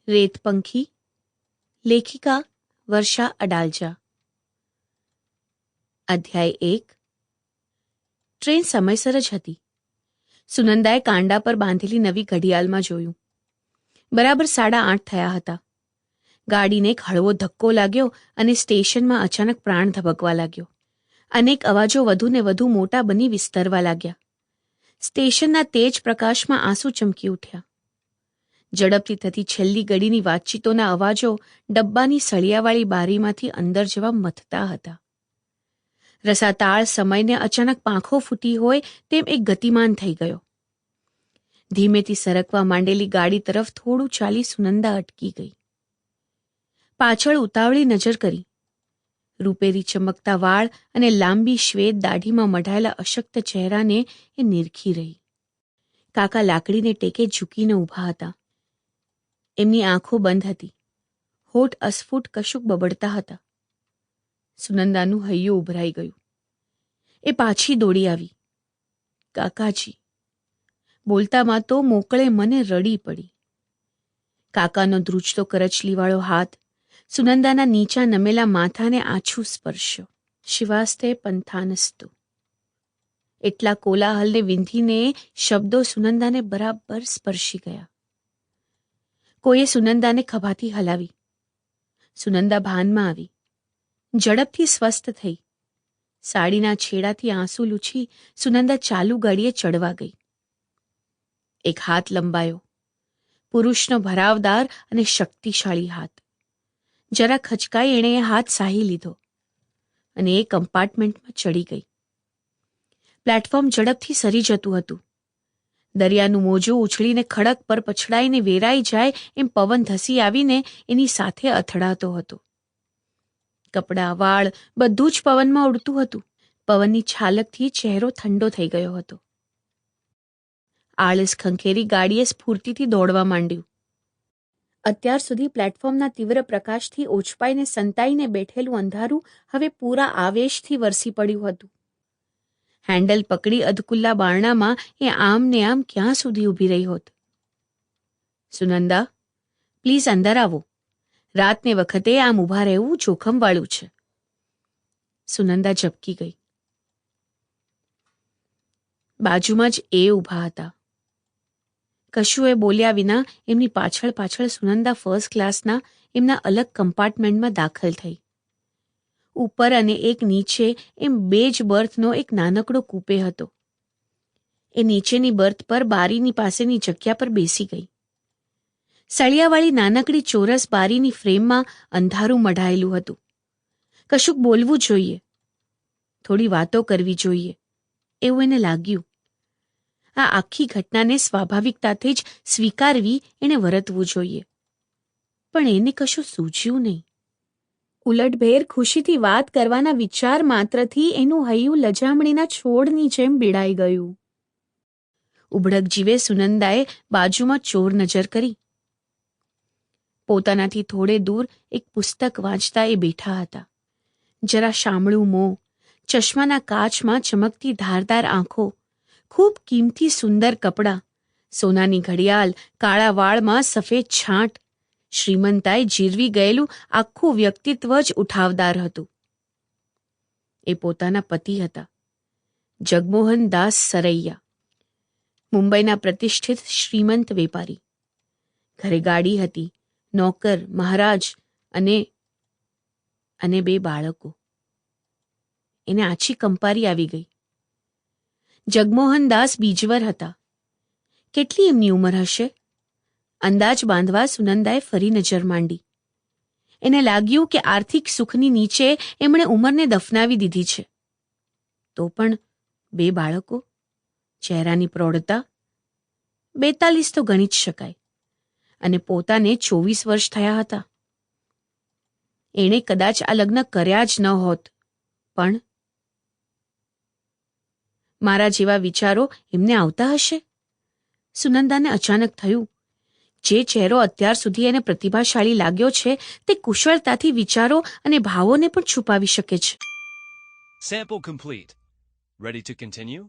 રેતપંખી, લેખિકા વર્ષા અડાલજા. અધ્યાય 1. ટ્રેન સમયસર જ હતી. સુનંદાએ કાંડા પર બાંધેલી નવી ઘડિયાળમાં જોયું. બરાબર 8:30 થયા હતા. ગાડીને એક હળવો ધક્કો લાગ્યો અને સ્ટેશનમાં અચાનક પ્રાણ ધબકવા લાગ્યો. અનેક અવાજો વધુ ને વધુ મોટા બની વિસ્તરવા લાગ્યા. સ્ટેશનના તેજ પ્રકાશમાં આંસુ ચમકી ઉઠ્યા. ઝડપથી થતી છેલ્લી ઘડીની વાતચીતોના અવાજો ડબ્બાની સળિયાવાળી બારીમાંથી અંદર જવા મથતા હતા. રસાતાળ સમયને અચાનક પાંખો ફૂટી હોય તેમ એક ગતિમાન થઈ ગયો. ધીમેથી સરકવા માંડેલી ગાડી તરફ થોડું ચાલી સુનંદા અટકી ગઈ. પાછળ ઉતાવળી નજર કરી. રૂપેરી ચમકતા વાળ અને લાંબી શ્વેત દાઢીમાં મઢાયેલા અશક્ત ચહેરાને એ નિરખી રહી. કાકા લાકડીને ટેકે ઝૂકીને ઊભા હતા. એમની આંખો બંધ હતી. હોઠ અસ્ફુટ કશુંક બબડતા હતા. સુનંદાનું હૈયું ઉભરાઈ ગયું. એ પાછી દોડી આવી. કાકાજી બોલતામાં તો મોકળે મને રડી પડી. કાકાનો ધ્રુજતો કરચલીવાળો હાથ સુનંદાના નીચા નમેલા માથાને આછું સ્પર્શ્યો. શિવાસ્તે પંથાનસ્તુ. એટલા કોલાહલને વિંધીને શબ્દો સુનંદાને બરાબર સ્પર્શી ગયા. કોઈએ સુનંદાને ખભાથી હલાવી. સુનંદા ભાનમાં આવી. ઝડપથી સ્વસ્થ થઈ. સાડીના છેડાથી આંસુ લૂછી સુનંદા ચાલુ ગાડીએ ચડવા ગઈ. એક હાથ લંબાયો. પુરુષનો ભરાવદાર અને શક્તિશાળી હાથ. જરા ખચકાઈ એણે એ હાથ સાહી લીધો અને એ કમ્પાર્ટમેન્ટમાં ચડી ગઈ. પ્લેટફોર્મ ઝડપથી સરી જતું હતું. દરિયાનું મોજું ઉછળીને ખડક પર પછડાઈને વેરાઈ જાય એમ પવન ધસી આવીને એની સાથે અથડાતો હતો. કપડાં, વાળ બધું જ પવનમાં ઉડતું હતું. પવનની છાલકથી ચહેરો ઠંડો થઈ ગયો હતો. આળસ ખંખેરી ગાડીએ સ્ફૂર્તિથી દોડવા માંડ્યું. અત્યાર સુધી પ્લેટફોર્મના તીવ્ર પ્રકાશથી ઓછપાઈને સંતાઈને બેઠેલું અંધારું હવે પૂરા આવેશથી વરસી પડ્યું હતું. હેન્ડલ પકડી અધકુલ્લા બારણામાં એ આમ ને આમ ક્યાં સુધી ઊભી રહી હોત. સુનંદા, પ્લીઝ અંદર આવો. રાતને વખતે આમ ઊભા રહેવું જોખમવાળું છે. સુનંદા ઝબકી ગઈ. બાજુમાં જ એ ઊભા હતા. કશું એ બોલ્યા વિના એમની પાછળ પાછળ સુનંદા ફર્સ્ટ ક્લાસના એમના અલગ કમ્પાર્ટમેન્ટમાં દાખલ થઈ. ઉપર અને એક નીચે એમ 2 જ બર્થનો એક નાનકડો કૂપે હતો. એ નીચેની બર્થ પર બારીની પાસેની જગ્યા પર બેસી ગઈ. સળિયાવાળી નાનકડી ચોરસ બારીની ફ્રેમમાં અંધારું મઢાયેલું હતું. કશુંક બોલવું જોઈએ. થોડી વાતો કરવી જોઈએ એવું એને લાગ્યું. આ આખી ઘટનાને સ્વાભાવિકતાથી જ સ્વીકારવી એણે વરતવું જોઈએ. પણ એને કશું સૂઝ્યું નહીં. ઉલટભેર ખુશીથી વાત કરવાના વિચાર માત્રથી એનું હૈયું લજામણીના છોડની જેમ બીડાઈ ગયું. ઉબળક જીવે સુનંદાએ બાજુમાં ચોર નજર કરી. પોતાનાથી થોડે દૂર એક પુસ્તક વાંચતા એ બેઠા હતા. જરા શામળું મોં, ચશ્માના કાચમાં ચમકતી ધારદાર આંખો, ખૂબ કિંમતી સુંદર કપડાં, સોનાની ઘડિયાળ, કાળા વાળમાં સફેદ છાંટ, શ્રીમંતાએ જીરવી ગયેલું આખું વ્યક્તિત્વ જ ઉઠાવદાર હતું. એ પોતાના પતિ હતા, જગમોહન દાસ સરૈયા, મુંબઈના પ્રતિષ્ઠિત શ્રીમંત વેપારી. ઘરે ગાડી હતી, નોકર, મહારાજ અને 2 બાળકો. એને આછી કંપારી આવી ગઈ. જગમોહનદાસ બીજવર હતા. કેટલી એમની ઉંમર હશે? અંદાજ બાંધવા સુનંદાએ ફરી નજર માંડી. એને લાગ્યું કે આર્થિક સુખની નીચે એમણે ઉંમરને દફનાવી દીધી છે. તો પણ 2 બાળકો, ચહેરાની પ્રૌઢતા 42 તો ગણી જ શકાય. અને પોતાને 24 વર્ષ થયા હતા. એણે કદાચ આ લગ્ન કર્યા જ ન હોત. પણ મારા જેવા વિચારો એમને આવતા હશે? સુનંદાને અચાનક થયું, જે ચહેરો અત્યાર સુધી એને પ્રતિભાશાળી લાગ્યો છે તે કુશળતાથી વિચારો અને ભાવોને પણ છુપાવી શકે છે. Sample complete. Ready to continue?